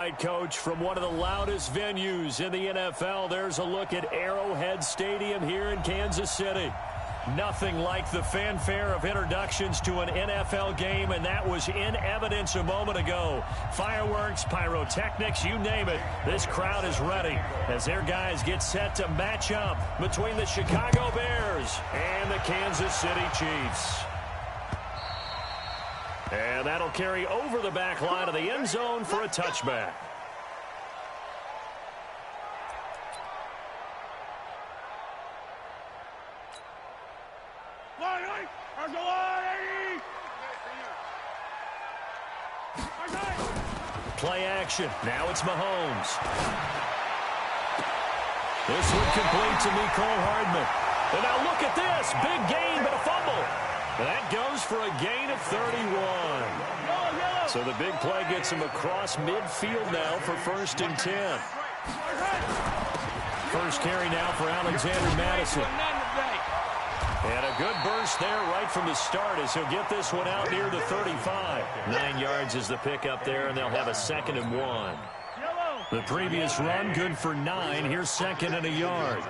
Coach, from one of the loudest venues in the NFL, there's a look at Arrowhead Stadium here in Kansas City. Nothing like the fanfare of introductions to an NFL game, and that was in evidence a moment ago. Fireworks, pyrotechnics, you name it. This crowd is ready as their guys get set to match up between the Chicago Bears and the Kansas City Chiefs. And that'll carry over the back line of the end zone for a touchback. Play action. Now it's Mahomes. This would complete to Mecole Hardman. And now look at this. Big gain, but a fumble. That goes for a gain of 31. So the big play gets him across midfield now for 1st and 10. First carry now for Alexander Madison. And a good burst there right from the start as he'll get this one out near the 35. 9 yards is the pickup there, and they'll have a 2nd and 1. The previous run good for 9. Here's 2nd and a yard.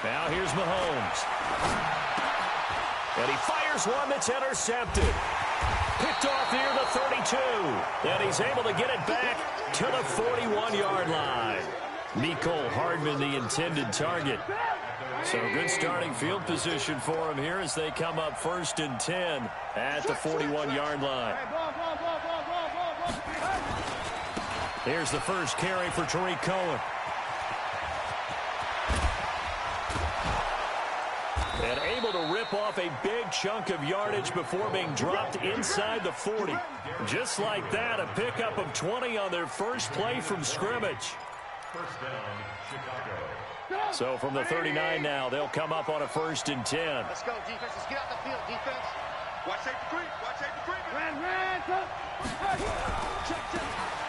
Now here's Mahomes. And he fires one that's intercepted. Picked off near the 32. And he's able to get it back to the 41-yard line. Mecole Hardman, the intended target. So good starting field position for him here as they come up 1st and 10 at the 41-yard line. Here's the first carry for Tariq Cohen. And able to rip off a big chunk of yardage before being dropped inside the 40. Just like that, a pickup of 20 on their first play from scrimmage. First down, Chicago. So from the 39 now, they'll come up on a 1st and 10. Let's go, defense. Let's get out the field, defense. Watch safety creep. Watch safety creep.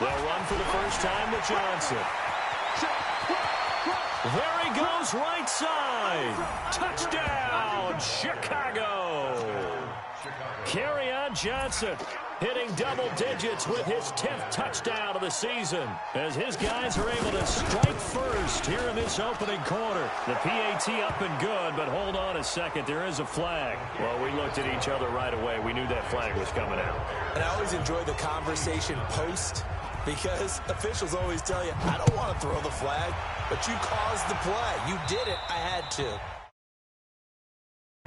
They'll run for the first time with Johnson. There he goes, right side. Touchdown, Chicago. Kerryon Johnson hitting double digits with his 10th touchdown of the season as his guys are able to strike first here in this opening quarter. The PAT up and good, but hold on a second. There is a flag. Well, we looked at each other right away. We knew that flag was coming out. And I always enjoy the conversation post because officials always tell you, I don't want to throw the flag, but you caused the play. You did it. I had to.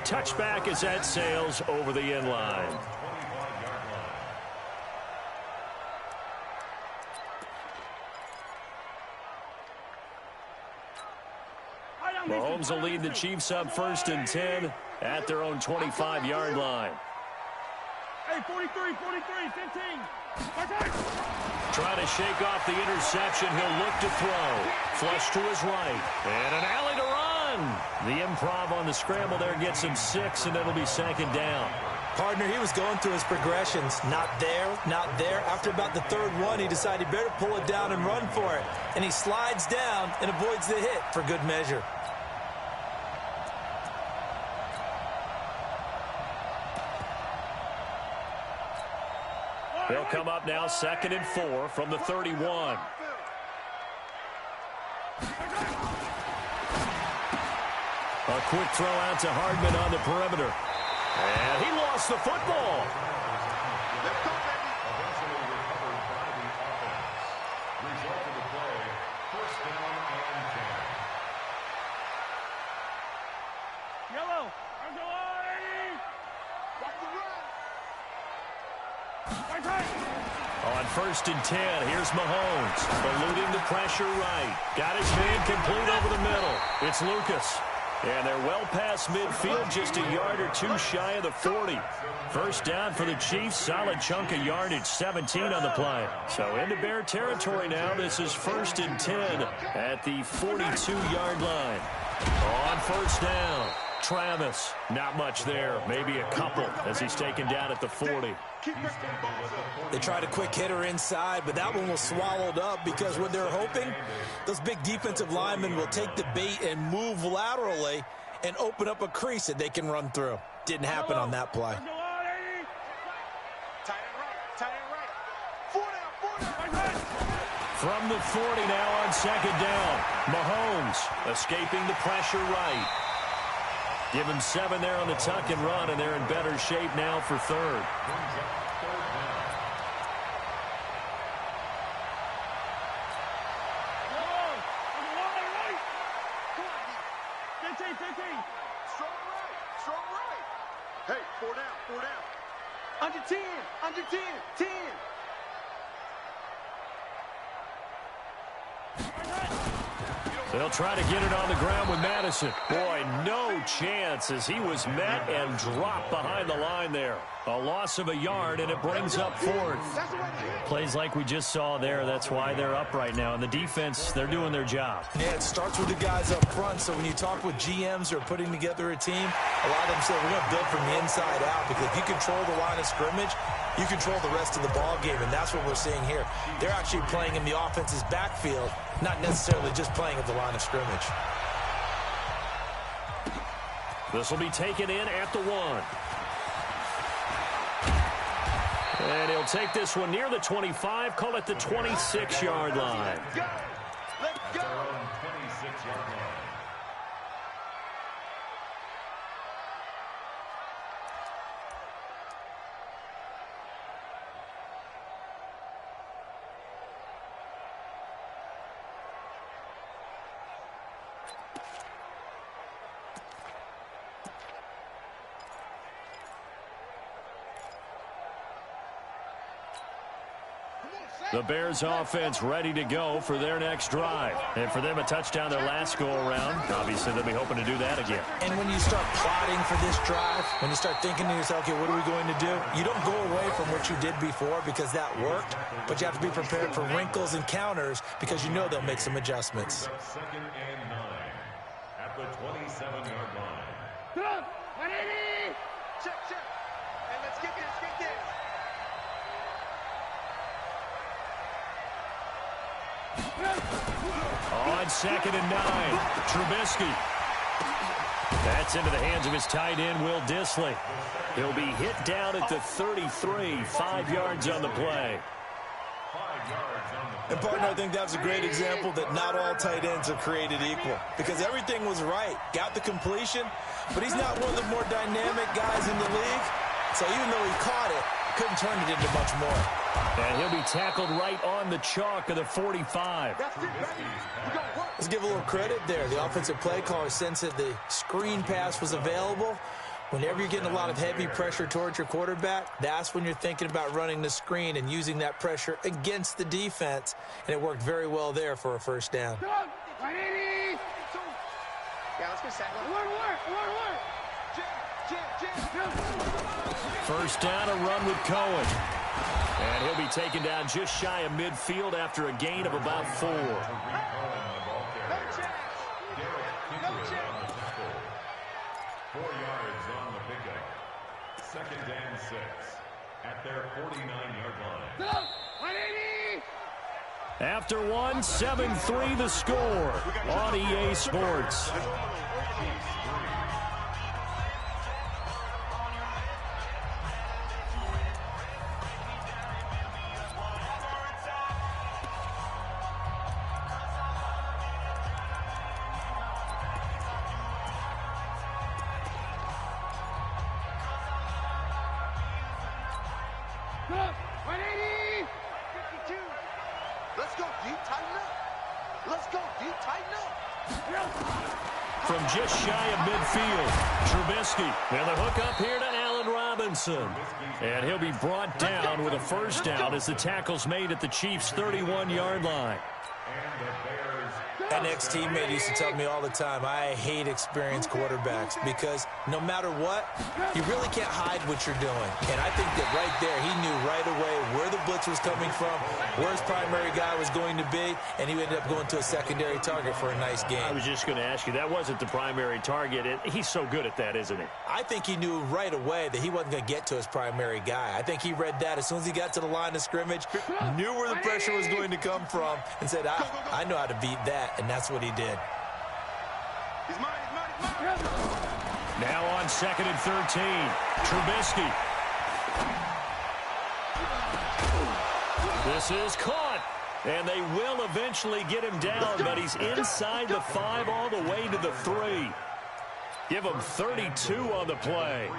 Touchback as that sails over the end line. Mahomes will lead the Chiefs up 1st and 10 at their own 25-yard line. Hey, 43, 15. Trying to shake off the interception. He'll look to throw. Flush to his right. And an alley to run. The improv on the scramble there gets him 6, and it'll be 2nd down. Partner, he was going through his progressions. Not there, not there. After about the 3rd one, he decided he better pull it down and run for it. And he slides down and avoids the hit for good measure. They'll come up now 2nd and 4 from the 31. A quick throw out to Hardman on the perimeter. And he lost the football. Eventually recovered by the offense. Result of the play, 1st down and 10. Yellow. On 1st and 10, here's Mahomes. Eluding the pressure right. Got his man complete over the middle. It's Lucas. And they're well past midfield, just a yard or 2 shy of the 40. First down for the Chiefs. Solid chunk of yardage, 17 on the play. So into Bear territory now. This is 1st and 10 at the 42-yard line. On 1st down, Travis. Not much there. Maybe a couple as he's taken down at the 40. They tried a quick hitter inside, but that one was swallowed up because what they're hoping, those big defensive linemen will take the bait and move laterally and open up a crease that they can run through. Didn't happen on that play. Tight end right. 4 down. From the 40 now on second down. Mahomes escaping the pressure right. Give him 7 there on the tuck and run, and they're in better shape now for third. Strong right. Hey, 4 down. Under 10. 10. They'll try to get it on the ground with Madison. Boy, no chance as he was met and dropped behind the line there. A loss of a yard, and it brings up fourth. Plays like we just saw there. That's why they're up right now. And the defense, they're doing their job. Yeah, it starts with the guys up front. So when you talk with GMs who are putting together a team, a lot of them say we're going to build from the inside out, because if you control the line of scrimmage, you control the rest of the ball game, and that's what we're seeing here. They're actually playing in the offense's backfield, not necessarily just playing at the line of scrimmage. This will be taken in at the 1. And he'll take this one near the 25, call it the 26-yard line. Let's go. 26-yard line. The Bears offense ready to go for their next drive. And for them, a touchdown their last go-around. Obviously, they'll be hoping to do that again. And when you start plotting for this drive, when you start thinking to yourself, okay, what are we going to do? You don't go away from what you did before because that worked, but you have to be prepared for wrinkles and counters because you know they'll make some adjustments. 2nd and 9 at the 27-yard line. Check. Hey, let's get this. On 2nd and 9, Trubisky. That's into the hands of his tight end, Will Dissly. He'll be hit down at the 33, 5 yards on the play. 5 yards on the And, partner, I think that's a great example that not all tight ends are created equal, because everything was right. Got the completion, but he's not one of the more dynamic guys in the league. So even though he caught it, couldn't turn it into much more. And he'll be tackled right on the chalk of the 45. Let's give a little credit there. The offensive play caller sensed that the screen pass was available. Whenever you're getting a lot of heavy pressure towards your quarterback, that's when you're thinking about running the screen and using that pressure against the defense. And it worked very well there for a first down. Yeah, let's go, Sack. First down, a run with Cohen. And he'll be taken down just shy of midfield after a gain of about 4. No chance. 4 yards on the pickup. 2nd and 6 at their 49-yard line. After 1, 7-3 the score on EA Sports. Let's go deep, tighten up. From just shy of midfield, Trubisky. And the hook up here to Allen Robinson. And he'll be brought down with a first down as the tackle's made at the Chiefs' 31-yard line. An ex-teammate used to tell me all the time, I hate experienced quarterbacks because no matter what, you really can't hide what you're doing. And I think that right there, he knew right away where the blitz was coming from, where his primary guy was going to be, and he ended up going to a secondary target for a nice game. I was just going to ask you, that wasn't the primary target, and he's so good at that, isn't he? I think he knew right away that he wasn't going to get to his primary guy. I think he read that as soon as he got to the line of scrimmage, knew where the pressure was going to come from, and said, I know how to beat that, and that's what he did. He's mine. Now on 2nd and 13. Trubisky. This is caught. And they will eventually get him down, but he's inside the 5 all the way to the 3. Give him 32 on the play.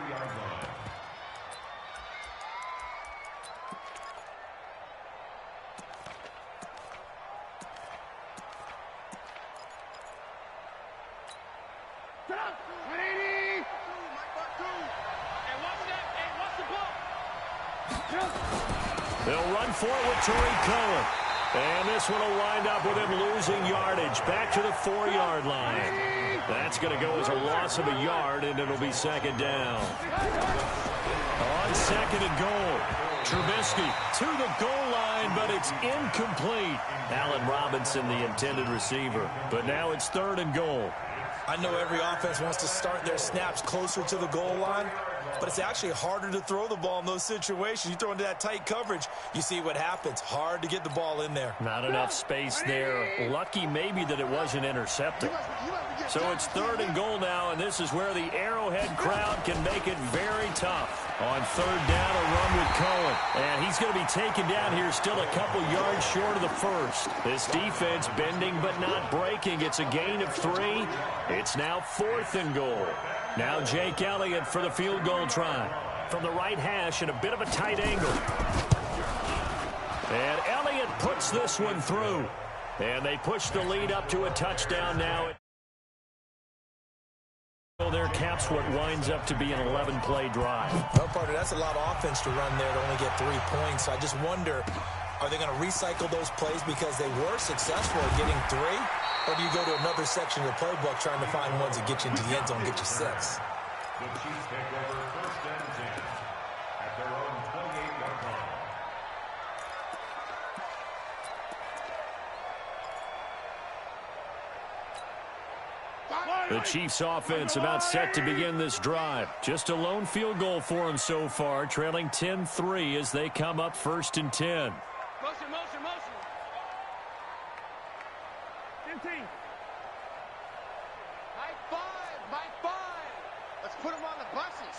They'll run for it with Tariq Cohen. And this one will wind up with him losing yardage back to the 4-yard line. That's going to go as a loss of a yard, and it'll be 2nd down. On 2nd and goal, Trubisky to the goal line, but it's incomplete. Allen Robinson, the intended receiver. But now it's 3rd and goal. I know every offense wants to start their snaps closer to the goal line, but it's actually harder to throw the ball in those situations. You throw into that tight coverage, you see what happens. Hard to get the ball in there. Not enough space there. Lucky maybe that it wasn't intercepted. So it's 3rd and goal now, and this is where the Arrowhead crowd can make it very tough. On 3rd down, a run with Cohen. And he's going to be taken down here still a couple yards short of the 1st. This defense bending but not breaking. It's a gain of 3. It's now 4th and goal. Now Jake Elliott for the field goal try. From the right hash in a bit of a tight angle. And Elliott puts this one through. And they push the lead up to a touchdown now. There caps what winds up to be an 11-play drive. Well, partner, that's a lot of offense to run there to only get 3 points. So I just wonder, are they going to recycle those plays because they were successful at getting 3? Or do you go to another section of the playbook trying to find ones that get you into the end zone and get you 6? The Chiefs take over 1st and 10 at their own 28-yard line. The Chiefs offense about set to begin this drive. Just a lone field goal for them so far, trailing 10-3 as they come up 1st and 10. Motion, motion, motion. 15. By 5. Let's put him on the buses.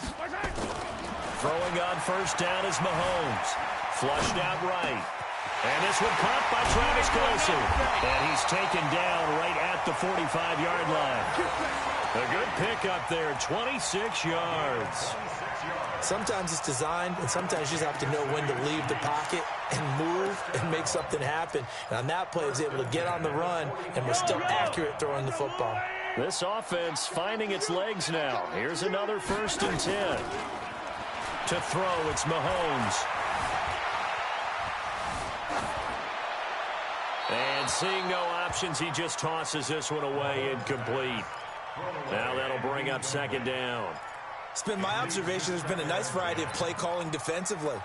Throwing on 1st down is Mahomes. Flushed out right. And this one caught by Travis Kelce. And he's taken down right at the 45-yard line. A good pickup there, 26 yards. Sometimes it's designed, and sometimes you just have to know when to leave the pocket and move and make something happen. And on that play, he was able to get on the run and was still accurate throwing the football. This offense finding its legs now. Here's another 1st and 10. To throw, it's Mahomes. And seeing no options, he just tosses this one away incomplete. Now that'll bring up 2nd down. It's been my observation there's been a nice variety of play calling defensively.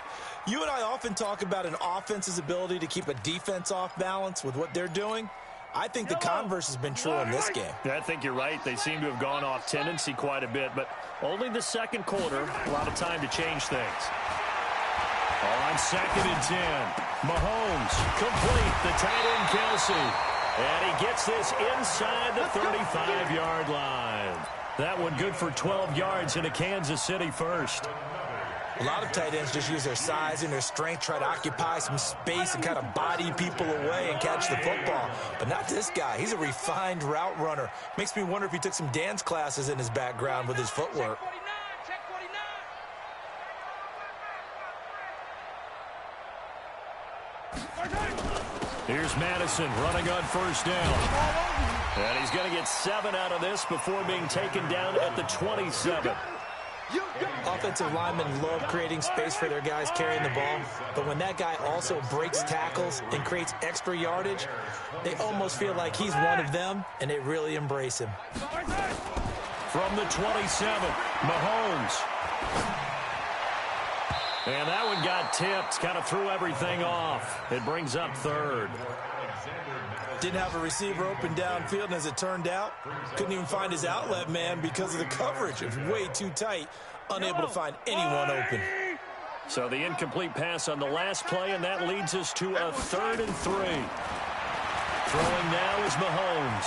You and I often talk about an offense's ability to keep a defense off balance with what they're doing. I think the converse has been true in this game. I think you're right. They seem to have gone off tendency quite a bit, but only the 2nd quarter, a lot of time to change things. On 2nd and 10, Mahomes complete, the tight end Kelce. And he gets this inside the 35-yard line. That one good for 12 yards into Kansas City 1st. A lot of tight ends just use their size and their strength, try to occupy some space and kind of body people away and catch the football. But not this guy. He's a refined route runner. Makes me wonder if he took some dance classes in his background with his footwork. Check 49. Here's Madison running on 1st down. And he's going to get 7 out of this before being taken down at the 27. Offensive linemen love creating space for their guys carrying the ball, but when that guy also breaks tackles and creates extra yardage, they almost feel like he's one of them, and they really embrace him. From the 27, Mahomes. And that one got tipped, kind of threw everything off. It brings up 3rd. Didn't have a receiver open downfield, and as it turned out, couldn't even find his outlet man because of the coverage. It was way too tight, unable to find anyone open. So the incomplete pass on the last play, and that leads us to a 3rd and 3. Throwing now is Mahomes.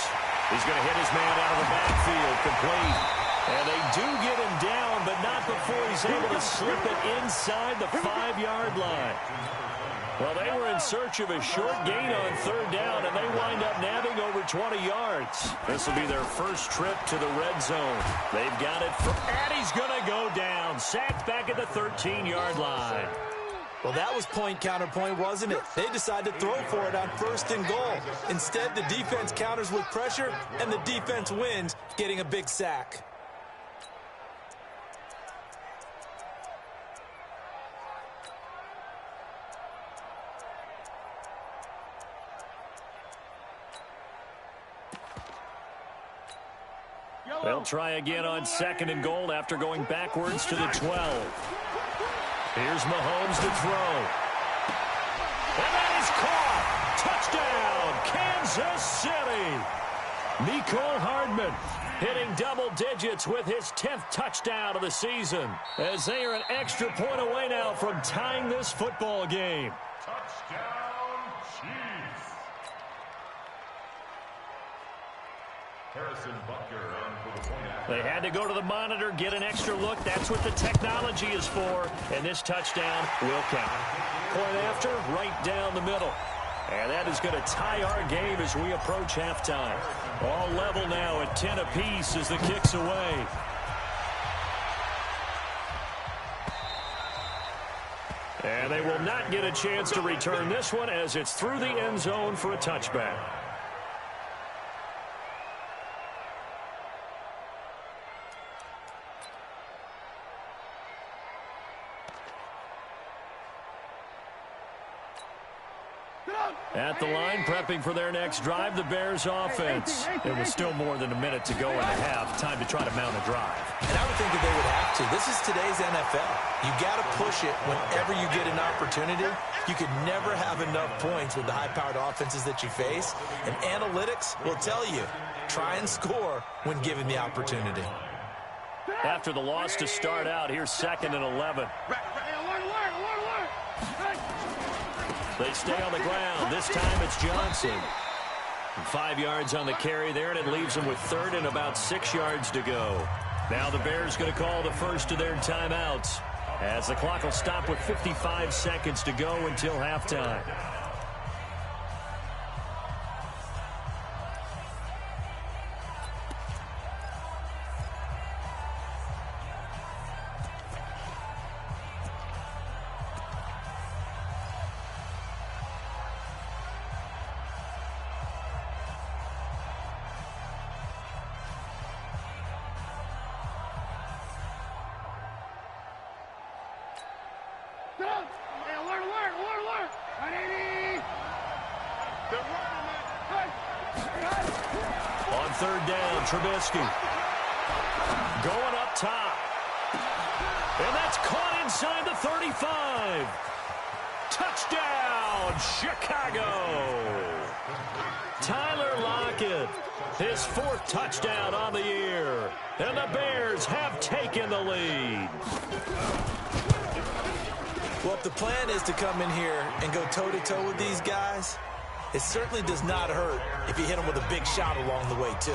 He's going to hit his man out of the backfield, complete. And they do is able to slip it inside the 5-yard line. Well, they were in search of a short gain on third down, and they wind up nabbing over 20 yards. This will be their first trip to the red zone. They've got it, and he's going to go down. Sacked back at the 13-yard line. Well, that was point counterpoint, wasn't it? They decided to throw for it on 1st and goal. Instead, the defense counters with pressure, and the defense wins, getting a big sack. They'll try again on 2nd and goal after going backwards to the 12. Here's Mahomes to throw. And that is caught. Touchdown, Kansas City. Mecole Hardman hitting double digits with his 10th touchdown of the season, as they are an extra point away now from tying this football game. Touchdown, Chiefs. Harrison Butker on for the point after. They had to go to the monitor, get an extra look. That's what the technology is for. And this touchdown will count. Point after, right down the middle. And that is going to tie our game as we approach halftime. All level now at 10 apiece as the kick's away. And they will not get a chance to return this one as it's through the end zone for a touchback. At the line, prepping for their next drive, the Bears offense. It was still more than a minute to go in the half. Time to try to mount a drive. And I would think that they would have to. This is today's NFL. You got to push it whenever you get an opportunity. You could never have enough points with the high-powered offenses that you face. And analytics will tell you, try and score when given the opportunity. After the loss to start out, here's 2nd and 11. They stay on the ground. This time it's Johnson. 5 yards on the carry there, and it leaves them with 3rd and about 6 yards to go. Now the Bears going to call the first of their timeouts, as the clock will stop with 55 seconds to go until halftime. On 3rd down, Trubisky going up top. And that's caught inside the 35. Touchdown, Chicago. Tyler Lockett, his 4th touchdown on the year. And the Bears have taken the lead. Well, if the plan is to come in here and go toe-to-toe with these guys, it certainly does not hurt if you hit them with a big shot along the way, too.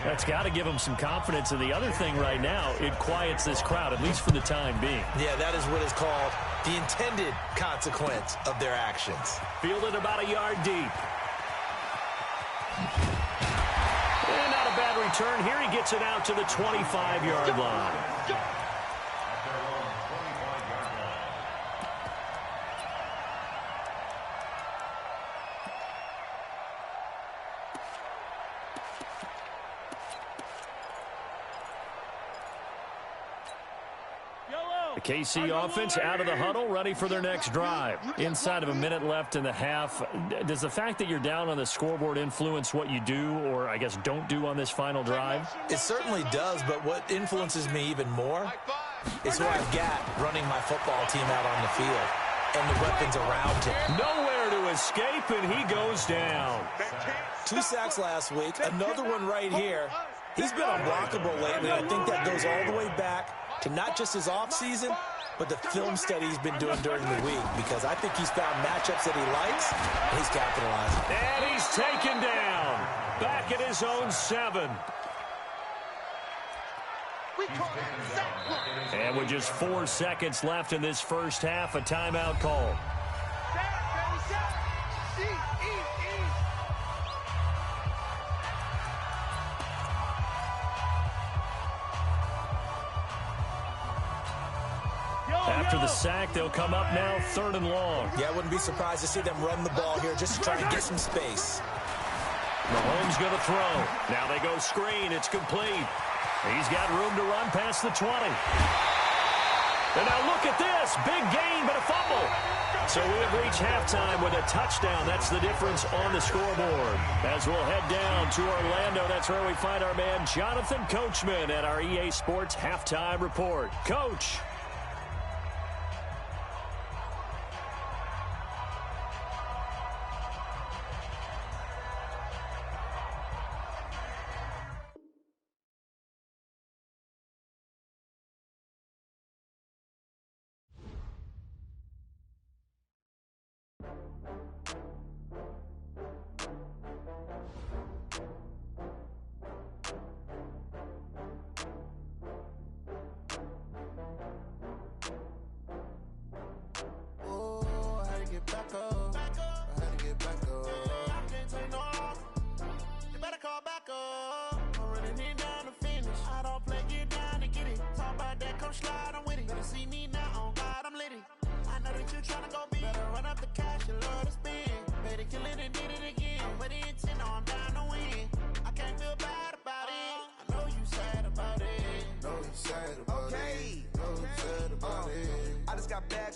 That's got to give them some confidence. And the other thing right now, it quiets this crowd, at least for the time being. Yeah, that is what is called the intended consequence of their actions. Fielded about a yard deep. And not a bad return. Here he gets it out to the 25-yard line. The KC offense out of the huddle, ready for their next drive. Inside of a minute left in the half, does the fact that you're down on the scoreboard influence what you do, or I guess don't do on this final drive? It certainly does, but what influences me even more is who I've got running my football team out on the field and the weapons around him. Nowhere to escape, and he goes down. 2 sacks last week, another one right here. He's been unblockable lately. I think that goes all the way back to not just his offseason, but the film study he's been doing during the week, because I think he's found matchups that he likes, and he's capitalizing. And he's taken down, back at his own 7. We call that sack block. And with just 4 seconds left in this first half, a timeout call. After the sack, they'll come up now 3rd and long. Yeah, I wouldn't be surprised to see them run the ball here just to try and get some space. Mahomes going to throw. Now they go screen. It's complete. He's got room to run past the 20. And now look at this. Big gain, but a fumble. So we have reached halftime with a touchdown. That's the difference on the scoreboard. As we'll head down to Orlando, that's where we find our man Jonathan Coachman at our EA Sports Halftime Report. Coach.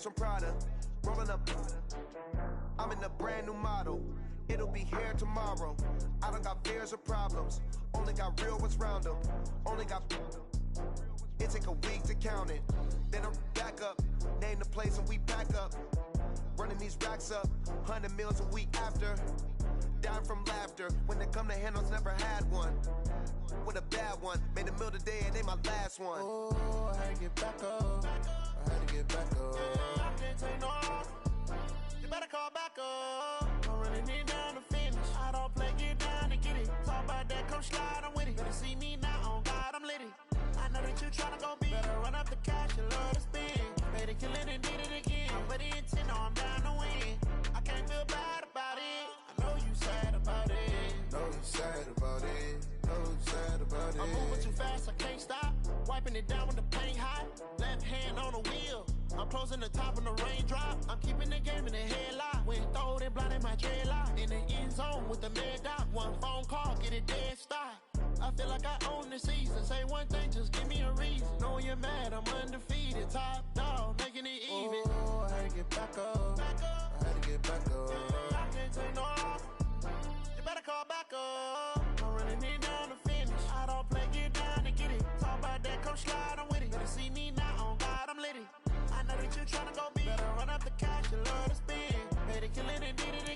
From Prada, rolling up. I'm in a brand new model. It'll be here tomorrow. I don't got fears or problems. Only got real ones round them. Only got. It take a week to count it. Then I'm back up. Name the place and we pack up. Running these racks up. 100 meals a week after. Dying from laughter. When they come to handles, never had one. With a bad one. Made a meal today and they my last one. Oh, I had to get back up. I had to get back up. I can't take no off. You better call back up. I'm running it down to finish. I don't play, get down to get it. Talk about that, come slide, I'm with it. Better see me now, on God, I'm litty. I know that you tryna go big. Better run up the cash, you love to spin. Better kill it and did it again. I'm ready to know I'm down to win. I can't feel bad about it. I know you sad about it. Know you sad about it. Know you sad about it. I'm moving too fast, I can't stop. Wiping it down when the paint hot. Left hand on the wheel. I'm closing the top when the raindrop. I'm keeping the game in the headlock. When throw it, blinding my dreadlock. In the end zone with the mad dot. One phone call, get it dead stop. I feel like I own the season. Say one thing, just give me a reason. Knowing you're mad, I'm undefeated. Top dog, making it even. Oh, I had to get back up. I had to get back up. I can't take no off. You better call back up. I'm running it down to finish. I don't play, get down to get it. Talk about that, come slide, I'm with it. Better see me now, on God, I'm litty. I know that you tryna go big. Better run up the cash, you love to spin. Better kill it and did it